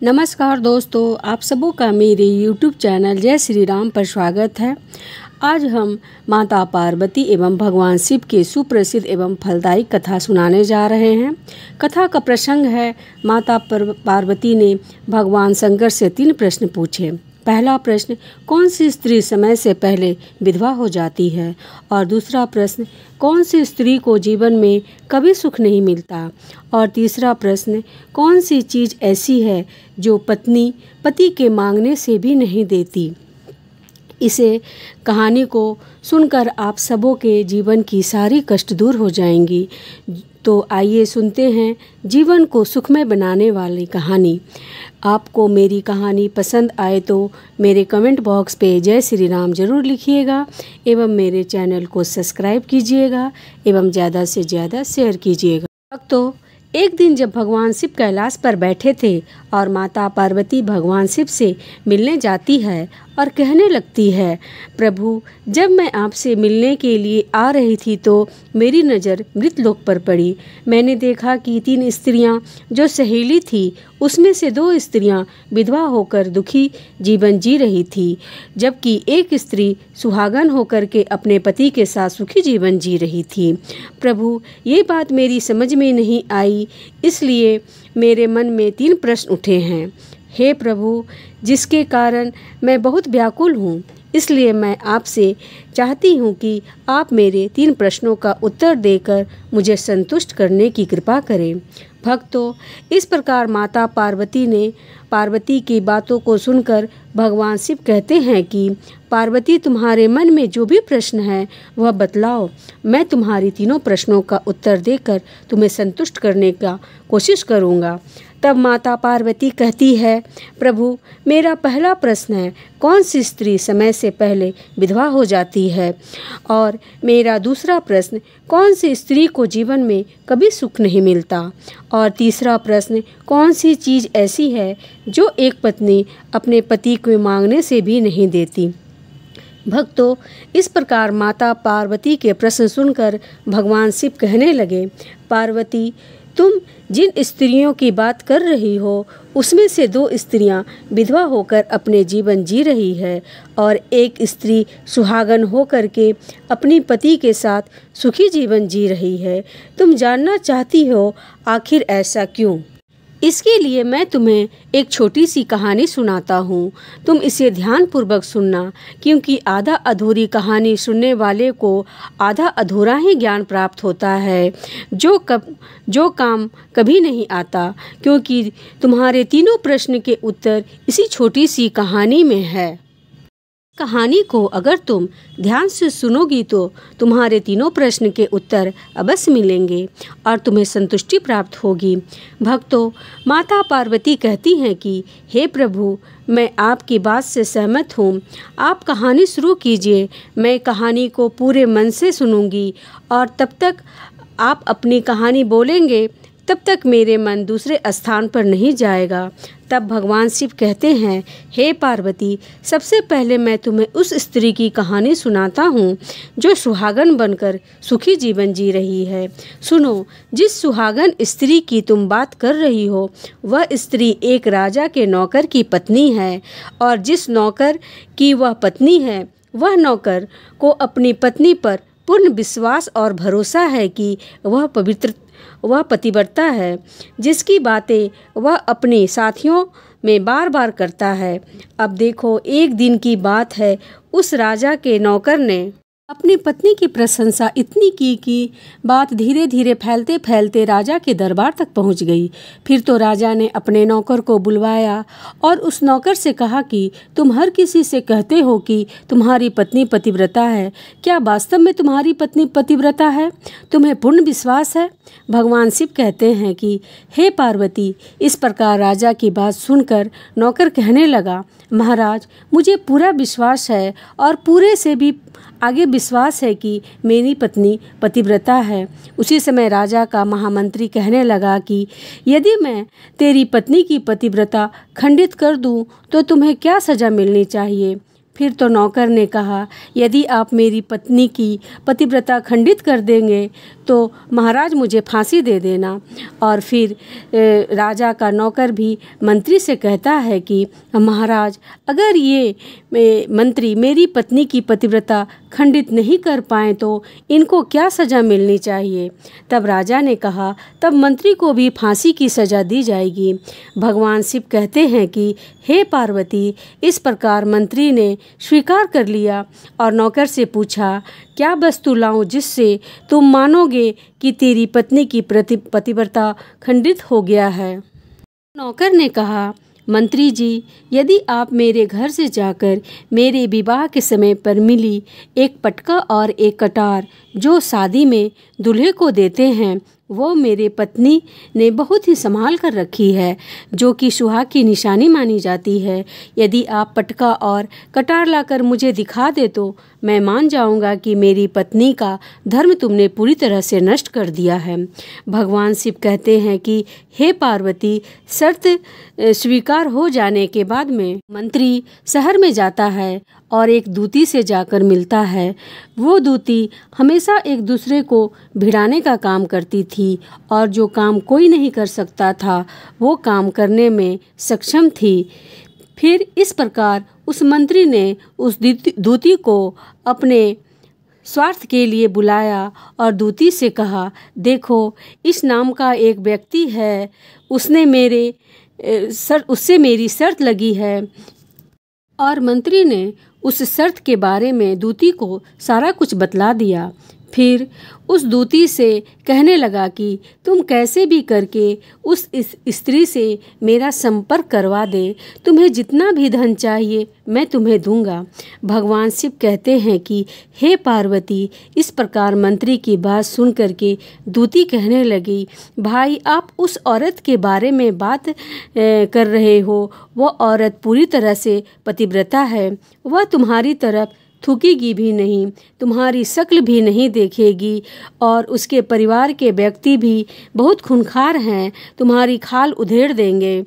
नमस्कार दोस्तों, आप सबों का मेरे YouTube चैनल जय श्री राम पर स्वागत है। आज हम माता पार्वती एवं भगवान शिव के सुप्रसिद्ध एवं फलदायी कथा सुनाने जा रहे हैं। कथा का प्रसंग है, माता पार्वती ने भगवान शंकर से 3 प्रश्न पूछे। पहला प्रश्न, कौन सी स्त्री समय से पहले विधवा हो जाती है? और दूसरा प्रश्न, कौन सी स्त्री को जीवन में कभी सुख नहीं मिलता? और तीसरा प्रश्न, कौन सी चीज़ ऐसी है जो पत्नी पति के मांगने से भी नहीं देती? इसे कहानी को सुनकर आप सबों के जीवन की सारी कष्ट दूर हो जाएंगी। तो आइए सुनते हैं जीवन को सुखमय बनाने वाली कहानी। आपको मेरी कहानी पसंद आए तो मेरे कमेंट बॉक्स पे जय श्री राम जरूर लिखिएगा एवं मेरे चैनल को सब्सक्राइब कीजिएगा एवं ज़्यादा से ज़्यादा शेयर कीजिएगा। तो एक दिन जब भगवान शिव कैलाश पर बैठे थे और माता पार्वती भगवान शिव से मिलने जाती है और कहने लगती है, प्रभु, जब मैं आपसे मिलने के लिए आ रही थी तो मेरी नज़र मृतलोक पर पड़ी। मैंने देखा कि 3 स्त्रियां जो सहेली थी उसमें से 2 स्त्रियां विधवा होकर दुखी जीवन जी रही थी, जबकि एक स्त्री सुहागन होकर के अपने पति के साथ सुखी जीवन जी रही थी। प्रभु, ये बात मेरी समझ में नहीं आई, इसलिए मेरे मन में 3 प्रश्न उठे हैं। हे प्रभु, जिसके कारण मैं बहुत व्याकुल हूँ, इसलिए मैं आपसे चाहती हूँ कि आप मेरे 3 प्रश्नों का उत्तर देकर मुझे संतुष्ट करने की कृपा करें। भक्तों, इस प्रकार माता पार्वती की बातों को सुनकर भगवान शिव कहते हैं कि पार्वती, तुम्हारे मन में जो भी प्रश्न है वह बतलाओ। मैं तुम्हारी 3 प्रश्नों का उत्तर देकर तुम्हें संतुष्ट करने का कोशिश करूँगा। तब माता पार्वती कहती है, प्रभु, मेरा पहला प्रश्न है, कौन सी स्त्री समय से पहले विधवा हो जाती है? और मेरा दूसरा प्रश्न, कौन सी स्त्री को जीवन में कभी सुख नहीं मिलता? और तीसरा प्रश्न, कौन सी चीज़ ऐसी है जो एक पत्नी अपने पति को मांगने से भी नहीं देती? भक्तों, इस प्रकार माता पार्वती के प्रश्न सुनकर भगवान शिव कहने लगे, पार्वती, तुम जिन स्त्रियों की बात कर रही हो उसमें से 2 स्त्रियां विधवा होकर अपने जीवन जी रही है और एक स्त्री सुहागन होकर के अपनी पति के साथ सुखी जीवन जी रही है। तुम जानना चाहती हो आखिर ऐसा क्यों? इसके लिए मैं तुम्हें एक छोटी सी कहानी सुनाता हूँ। तुम इसे ध्यानपूर्वक सुनना, क्योंकि आधा अधूरी कहानी सुनने वाले को आधा अधूरा ही ज्ञान प्राप्त होता है, जो काम कभी नहीं आता, क्योंकि तुम्हारे 3 प्रश्न के उत्तर इसी छोटी सी कहानी में है। कहानी को अगर तुम ध्यान से सुनोगी तो तुम्हारे 3 प्रश्न के उत्तर अवश्य मिलेंगे और तुम्हें संतुष्टि प्राप्त होगी। भक्तों, माता पार्वती कहती हैं कि हे प्रभु, मैं आपकी बात से सहमत हूँ। आप कहानी शुरू कीजिए, मैं कहानी को पूरे मन से सुनूंगी और तब तक आप अपनी कहानी बोलेंगे तब तक मेरे मन दूसरे स्थान पर नहीं जाएगा। तब भगवान शिव कहते हैं, हे पार्वती, सबसे पहले मैं तुम्हें उस स्त्री की कहानी सुनाता हूँ जो सुहागन बनकर सुखी जीवन जी रही है। सुनो, जिस सुहागन स्त्री की तुम बात कर रही हो वह स्त्री एक राजा के नौकर की पत्नी है, और जिस नौकर की वह पत्नी है वह नौकर को अपनी पत्नी पर पूर्ण विश्वास और भरोसा है कि वह पतिव्रता है, जिसकी बातें वह अपने साथियों में बार बार करता है। अब देखो, एक दिन की बात है, उस राजा के नौकर ने अपनी पत्नी की प्रशंसा इतनी की कि बात धीरे धीरे फैलते फैलते राजा के दरबार तक पहुंच गई। फिर तो राजा ने अपने नौकर को बुलवाया और उस नौकर से कहा कि तुम हर किसी से कहते हो कि तुम्हारी पत्नी पतिव्रता है, क्या वास्तव में तुम्हारी पत्नी पतिव्रता है? तुम्हें पूर्ण विश्वास है? भगवान शिव कहते हैं कि हे पार्वती, इस प्रकार राजा की बात सुनकर नौकर कहने लगा, महाराज, मुझे पूरा विश्वास है और पूरे से भी आगे विश्वास है कि मेरी पत्नी पतिव्रता है। उसी समय राजा का महामंत्री कहने लगा कि यदि मैं तेरी पत्नी की पतिव्रता खंडित कर दूं तो तुम्हें क्या सजा मिलनी चाहिए? फिर तो नौकर ने कहा, यदि आप मेरी पत्नी की पतिव्रता खंडित कर देंगे तो महाराज मुझे फांसी दे देना। और फिर राजा का नौकर भी मंत्री से कहता है कि महाराज, अगर ये मंत्री मेरी पत्नी की पतिव्रता खंडित नहीं कर पाए तो इनको क्या सज़ा मिलनी चाहिए। तब राजा ने कहा, तब मंत्री को भी फांसी की सज़ा दी जाएगी। भगवान शिव कहते हैं कि हे पार्वती, इस प्रकार मंत्री ने स्वीकार कर लिया और नौकर से पूछा, क्या वस्तु लाऊं जिससे तुम मानोगे कि तेरी पत्नी की पतिव्रता खंडित हो गया है। नौकर ने कहा, मंत्री जी, यदि आप मेरे घर से जाकर मेरे विवाह के समय पर मिली एक पटका और एक कटार जो शादी में दूल्हे को देते हैं, वो मेरे पत्नी ने बहुत ही संभाल कर रखी है, जो कि सुहाग की निशानी मानी जाती है। यदि आप पटका और कटार लाकर मुझे दिखा दे तो मैं मान जाऊंगा कि मेरी पत्नी का धर्म तुमने पूरी तरह से नष्ट कर दिया है। भगवान शिव कहते हैं कि हे पार्वती, शर्त स्वीकार हो जाने के बाद में मंत्री शहर में जाता है और एक दूती से जाकर मिलता है। वो दूती हमेशा एक दूसरे को भिड़ाने का काम करती थी और जो काम कोई नहीं कर सकता था वो काम करने में सक्षम थी। फिर इस प्रकार उस मंत्री ने उस दूती को अपने स्वार्थ के लिए बुलाया और दूती से कहा, देखो, इस नाम का एक व्यक्ति है, उससे मेरी शर्त लगी है। और मंत्री ने उस शर्त के बारे में दूती को सारा कुछ बतला दिया। फिर उस दूती से कहने लगा कि तुम कैसे भी करके उस स्त्री से मेरा संपर्क करवा दे, तुम्हें जितना भी धन चाहिए मैं तुम्हें दूंगा। भगवान शिव कहते हैं कि हे पार्वती, इस प्रकार मंत्री की बात सुन करके दूती कहने लगी, भाई, आप उस औरत के बारे में बात कर रहे हो, वो औरत पूरी तरह से पतिव्रता है। वह तुम्हारी तरफ थूकेगी भी नहीं, तुम्हारी शक्ल भी नहीं देखेगी और उसके परिवार के व्यक्ति भी बहुत खूंखार हैं, तुम्हारी खाल उधेड़ देंगे।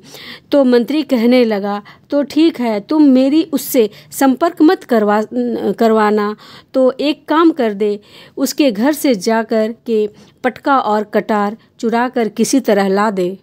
तो मंत्री कहने लगा, तो ठीक है, तुम मेरी उससे संपर्क मत करवाना। तो एक काम कर दे, उसके घर से जाकर के पटका और कटार चुरा कर किसी तरह ला दे।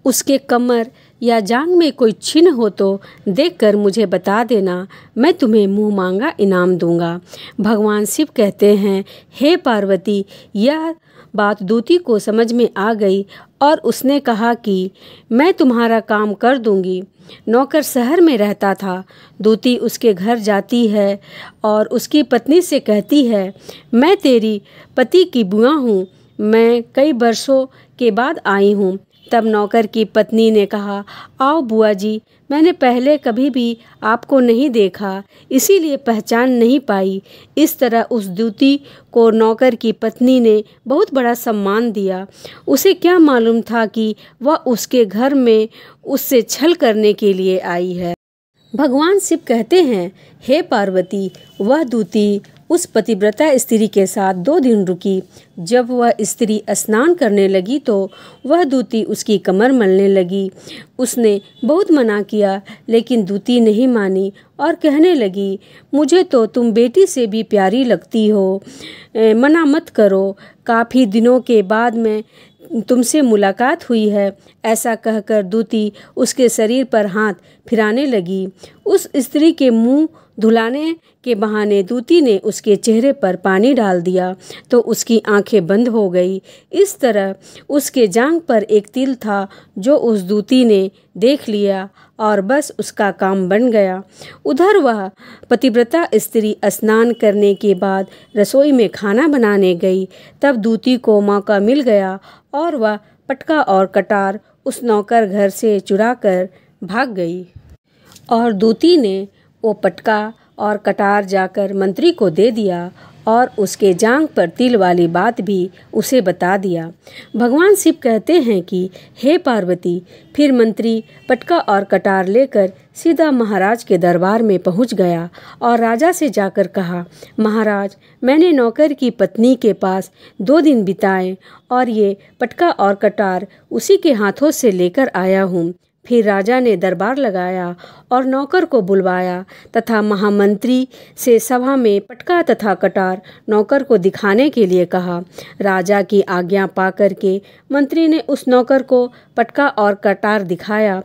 उसके कमर या जांग में कोई चिन्ह हो तो देखकर मुझे बता देना, मैं तुम्हें मुँह मांगा इनाम दूंगा। भगवान शिव कहते हैं, हे पार्वती, यह बात दूती को समझ में आ गई और उसने कहा कि मैं तुम्हारा काम कर दूंगी। नौकर शहर में रहता था। दूती उसके घर जाती है और उसकी पत्नी से कहती है, मैं तेरी पति की बुआ हूँ, मैं कई वर्षों के बाद आई हूँ। तब नौकर की पत्नी ने कहा, आओ बुआ जी, मैंने पहले कभी भी आपको नहीं देखा, इसीलिए पहचान नहीं पाई। इस तरह उस दूती को नौकर की पत्नी ने बहुत बड़ा सम्मान दिया। उसे क्या मालूम था कि वह उसके घर में उससे छल करने के लिए आई है। भगवान शिव कहते हैं, हे पार्वती, वह दूती उस पतिव्रता स्त्री के साथ 2 दिन रुकी। जब वह स्त्री स्नान करने लगी तो वह दूती उसकी कमर मलने लगी। उसने बहुत मना किया, लेकिन दूती नहीं मानी और कहने लगी, मुझे तो तुम बेटी से भी प्यारी लगती हो, मना मत करो, काफ़ी दिनों के बाद में तुमसे मुलाकात हुई है। ऐसा कहकर दूती उसके शरीर पर हाथ फिराने लगी। उस स्त्री के मुंह धुलाने के बहाने दूती ने उसके चेहरे पर पानी डाल दिया तो उसकी आंखें बंद हो गई। इस तरह उसके जांघ पर एक तिल था जो उस दूती ने देख लिया और बस उसका काम बन गया। उधर वह पतिव्रता स्त्री स्नान करने के बाद रसोई में खाना बनाने गई। तब दूती को मौका मिल गया और वह पटका और कटार उस नौकर घर से चुरा कर भाग गई। और दूती ने वो पटका और कटार जाकर मंत्री को दे दिया और उसके जांघ पर तिल वाली बात भी उसे बता दिया। भगवान शिव कहते हैं कि हे पार्वती, फिर मंत्री पटका और कटार लेकर सीधा महाराज के दरबार में पहुंच गया और राजा से जाकर कहा, महाराज, मैंने नौकर की पत्नी के पास 2 दिन बिताए और ये पटका और कटार उसी के हाथों से लेकर आया हूँ। फिर राजा ने दरबार लगाया और नौकर को बुलवाया तथा महामंत्री से सभा में पटका तथा कटार नौकर को दिखाने के लिए कहा। राजा की आज्ञा पाकर के मंत्री ने उस नौकर को पटका और कटार दिखाया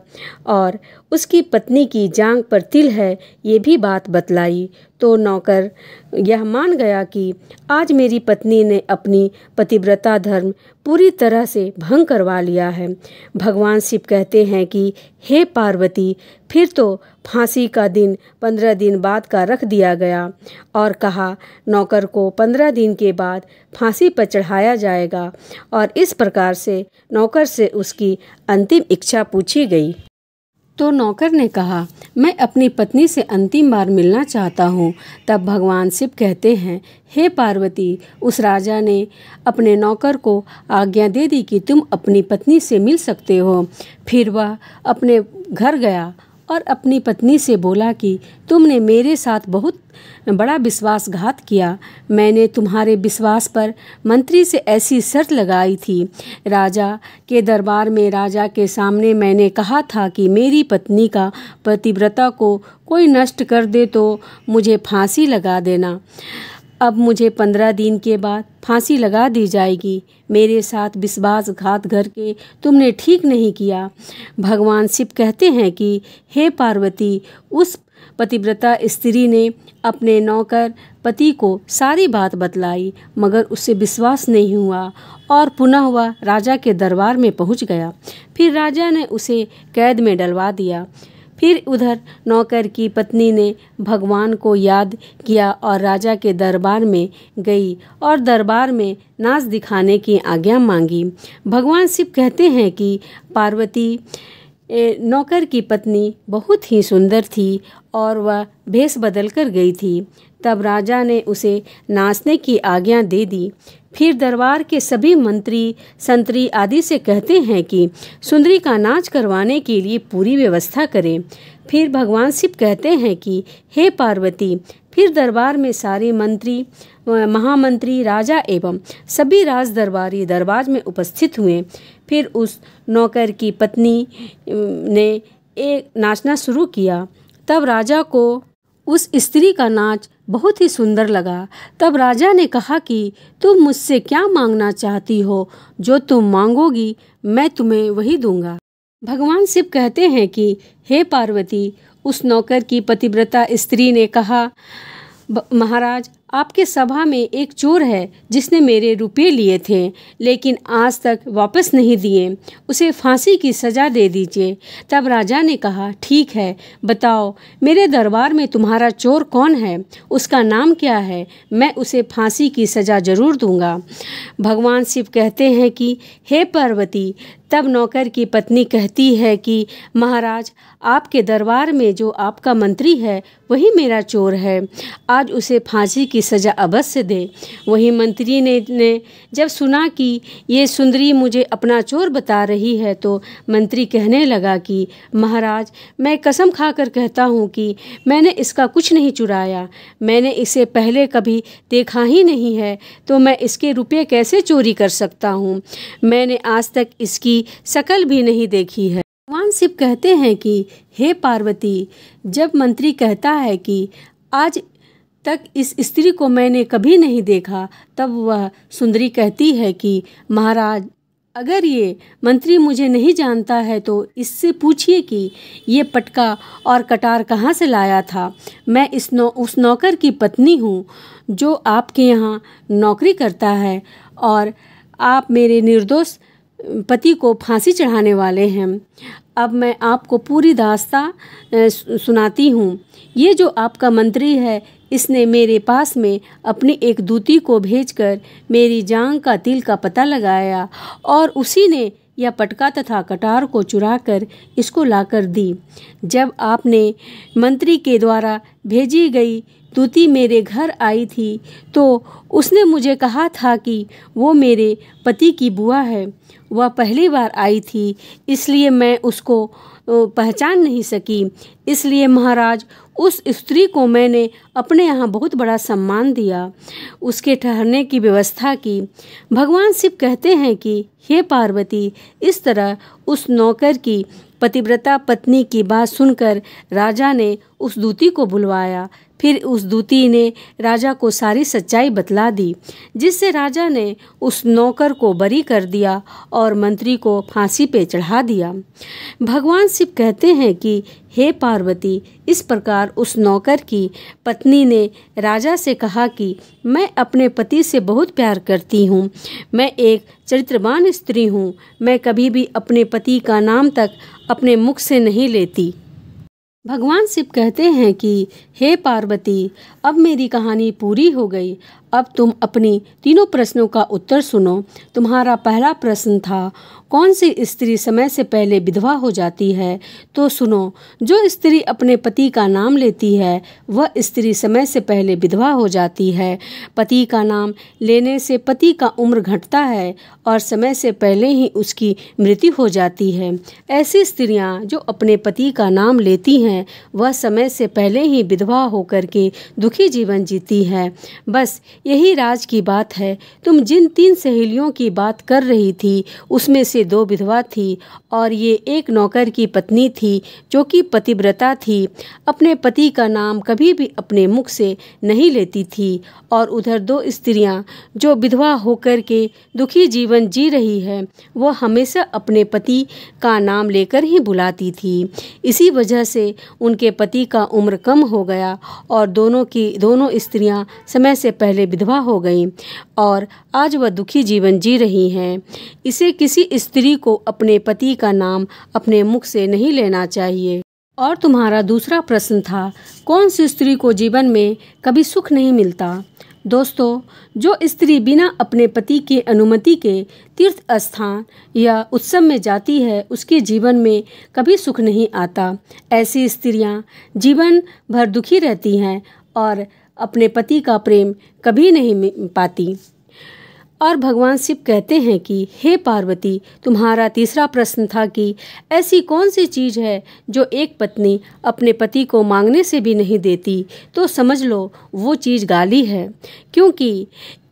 और उसकी पत्नी की जांघ पर तिल है ये भी बात बतलाई। तो नौकर यह मान गया कि आज मेरी पत्नी ने अपनी पतिव्रता धर्म पूरी तरह से भंग करवा लिया है। भगवान शिव कहते हैं कि हे पार्वती, फिर तो फांसी का दिन 15 दिन बाद का रख दिया गया और कहा नौकर को 15 दिन के बाद फांसी पर चढ़ाया जाएगा। और इस प्रकार से नौकर से उसकी अंतिम इच्छा पूछी गई। तो नौकर ने कहा, मैं अपनी पत्नी से अंतिम बार मिलना चाहता हूँ। तब भगवान शिव कहते हैं, हे पार्वती, उस राजा ने अपने नौकर को आज्ञा दे दी कि तुम अपनी पत्नी से मिल सकते हो। फिर वह अपने घर गया और अपनी पत्नी से बोला कि तुमने मेरे साथ बहुत बड़ा विश्वासघात किया। मैंने तुम्हारे विश्वास पर मंत्री से ऐसी शर्त लगाई थी। राजा के दरबार में राजा के सामने मैंने कहा था कि मेरी पत्नी का पतिव्रता को कोई नष्ट कर दे तो मुझे फांसी लगा देना। अब मुझे 15 दिन के बाद फांसी लगा दी जाएगी। मेरे साथ विश्वासघात करके तुमने ठीक नहीं किया। भगवान शिव कहते हैं कि हे पार्वती, उस पतिव्रता स्त्री ने अपने नौकर पति को सारी बात बतलाई, मगर उससे विश्वास नहीं हुआ और पुनः वह राजा के दरबार में पहुंच गया। फिर राजा ने उसे कैद में डलवा दिया। फिर उधर नौकर की पत्नी ने भगवान को याद किया और राजा के दरबार में गई और दरबार में नाच दिखाने की आज्ञा मांगी। भगवान शिव कहते हैं कि पार्वती, नौकर की पत्नी बहुत ही सुंदर थी और वह भेष बदल कर गई थी। तब राजा ने उसे नाचने की आज्ञा दे दी। फिर दरबार के सभी मंत्री संतरी आदि से कहते हैं कि सुंदरी का नाच करवाने के लिए पूरी व्यवस्था करें। फिर भगवान शिव कहते हैं कि हे पार्वती, फिर दरबार में सारे मंत्री, महामंत्री, राजा एवं सभी राज दरबारी दरबार में उपस्थित हुए। फिर उस नौकर की पत्नी ने एक नाचना शुरू किया। तब राजा को उस स्त्री का नाच बहुत ही सुंदर लगा। तब राजा ने कहा कि तुम मुझसे क्या मांगना चाहती हो? जो तुम मांगोगी मैं तुम्हें वही दूंगा। भगवान शिव कहते हैं कि हे पार्वती, उस नौकर की पतिव्रता स्त्री ने कहा, महाराज, आपके सभा में एक चोर है जिसने मेरे रुपये लिए थे लेकिन आज तक वापस नहीं दिए। उसे फांसी की सज़ा दे दीजिए। तब राजा ने कहा, ठीक है, बताओ मेरे दरबार में तुम्हारा चोर कौन है, उसका नाम क्या है, मैं उसे फांसी की सज़ा जरूर दूंगा। भगवान शिव कहते हैं कि हे पार्वती, तब नौकर की पत्नी कहती है कि महाराज, आपके दरबार में जो आपका मंत्री है वही मेरा चोर है, आज उसे फांसी की सज़ा अवश्य दे। वही मंत्री ने जब सुना कि ये सुंदरी मुझे अपना चोर बता रही है तो मंत्री कहने लगा कि महाराज, मैं कसम खाकर कहता हूँ कि मैंने इसका कुछ नहीं चुराया। मैंने इसे पहले कभी देखा ही नहीं है तो मैं इसके रुपये कैसे चोरी कर सकता हूँ। मैंने आज तक इसकी शक्ल भी नहीं देखी है। भगवान शिव कहते हैं कि हे पार्वती, जब मंत्री कहता है कि आज तक इस स्त्री को मैंने कभी नहीं देखा, तब वह सुंदरी कहती है कि महाराज, अगर ये मंत्री मुझे नहीं जानता है तो इससे पूछिए कि ये पटका और कटार कहाँ से लाया था। मैं उस नौकर की पत्नी हूँ जो आपके यहाँ नौकरी करता है और आप मेरे निर्दोष पति को फांसी चढ़ाने वाले हैं। अब मैं आपको पूरी दास्तां सुनाती हूँ। ये जो आपका मंत्री है, इसने मेरे पास में अपनी एक दूती को भेजकर मेरी जांघ का तिल का पता लगाया और उसी ने यह पटका तथा कटार को चुराकर इसको लाकर दी। जब आपने मंत्री के द्वारा भेजी गई दूती मेरे घर आई थी तो उसने मुझे कहा था कि वो मेरे पति की बुआ है। वह पहली बार आई थी, इसलिए मैं उसको पहचान नहीं सकी। इसलिए महाराज, उस स्त्री को मैंने अपने यहाँ बहुत बड़ा सम्मान दिया, उसके ठहरने की व्यवस्था की। भगवान शिव कहते हैं कि हे पार्वती, इस तरह उस नौकर की पतिव्रता पत्नी की बात सुनकर राजा ने उस दूती को बुलवाया। फिर उस दूती ने राजा को सारी सच्चाई बतला दी, जिससे राजा ने उस नौकर को बरी कर दिया और मंत्री को फांसी पे चढ़ा दिया। भगवान शिव कहते हैं कि हे पार्वती, इस प्रकार उस नौकर की पत्नी ने राजा से कहा कि मैं अपने पति से बहुत प्यार करती हूँ, मैं एक चरित्रवान स्त्री हूँ, मैं कभी भी अपने पति का नाम तक अपने मुख से नहीं लेती। भगवान शिव कहते हैं कि हे पार्वती, अब मेरी कहानी पूरी हो गई। अब तुम अपनी तीनों प्रश्नों का उत्तर सुनो। तुम्हारा पहला प्रश्न था, कौन सी स्त्री समय से पहले विधवा हो जाती है? तो सुनो, जो स्त्री अपने पति का नाम लेती है वह स्त्री समय से पहले विधवा हो जाती है। पति का नाम लेने से पति का उम्र घटता है और समय से पहले ही उसकी मृत्यु हो जाती है। ऐसी स्त्रियां जो अपने पति का नाम लेती हैं वह समय से पहले ही विधवा होकर के दुखी जीवन जीती है। बस यही राज की बात है। तुम जिन 3 सहेलियों की बात कर रही थी उसमें से 2 विधवा थी और ये एक नौकर की पत्नी थी जो कि पतिव्रता थी, अपने पति का नाम कभी भी अपने मुख से नहीं लेती थी। और उधर 2 स्त्रियां जो विधवा होकर के दुखी जीवन जी रही है वह हमेशा अपने पति का नाम लेकर ही बुलाती थी। इसी वजह से उनके पति का उम्र कम हो गया और दोनों स्त्रियां समय से पहले विधवा हो गईं और आज वह दुखी जीवन जी रही हैं। इसे किसी स्त्री को अपने पति का नाम अपने मुख से नहीं लेना चाहिए। और तुम्हारा दूसरा प्रश्न था, कौन सी स्त्री को जीवन में कभी सुख नहीं मिलता? दोस्तों, जो स्त्री बिना अपने पति की अनुमति के तीर्थ स्थान या उत्सव में जाती है उसके जीवन में कभी सुख नहीं आता। ऐसी स्त्रियां जीवन भर दुखी रहती हैं और अपने पति का प्रेम कभी नहीं पाती। और भगवान शिव कहते हैं कि हे पार्वती, तुम्हारा तीसरा प्रश्न था कि ऐसी कौन सी चीज़ है जो एक पत्नी अपने पति को मांगने से भी नहीं देती? तो समझ लो वो चीज़ गाली है, क्योंकि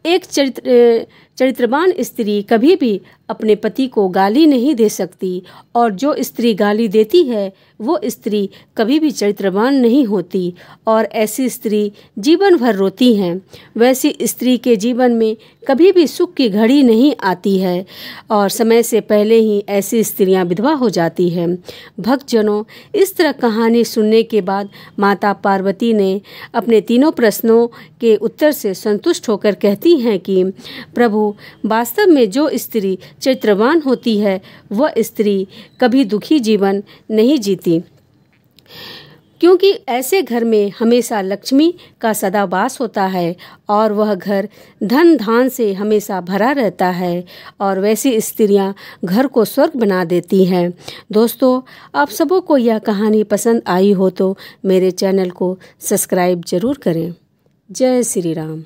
एक चरित्रवान स्त्री कभी भी अपने पति को गाली नहीं दे सकती और जो स्त्री गाली देती है वो स्त्री कभी भी चरित्रवान नहीं होती और ऐसी स्त्री जीवन भर रोती हैं। वैसी स्त्री के जीवन में कभी भी सुख की घड़ी नहीं आती है और समय से पहले ही ऐसी स्त्रियां विधवा हो जाती हैं। भक्तजनों, इस तरह कहानी सुनने के बाद माता पार्वती ने अपने तीनों प्रश्नों के उत्तर से संतुष्ट होकर कहती हैं कि प्रभु, वास्तव में जो स्त्री चरित्रवान होती है वह स्त्री कभी दुखी जीवन नहीं जीती, क्योंकि ऐसे घर में हमेशा लक्ष्मी का सदा वास होता है और वह घर धन धान से हमेशा भरा रहता है और वैसी स्त्रियां घर को स्वर्ग बना देती हैं। दोस्तों, आप सबों को यह कहानी पसंद आई हो तो मेरे चैनल को सब्सक्राइब जरूर करें। जय श्री राम।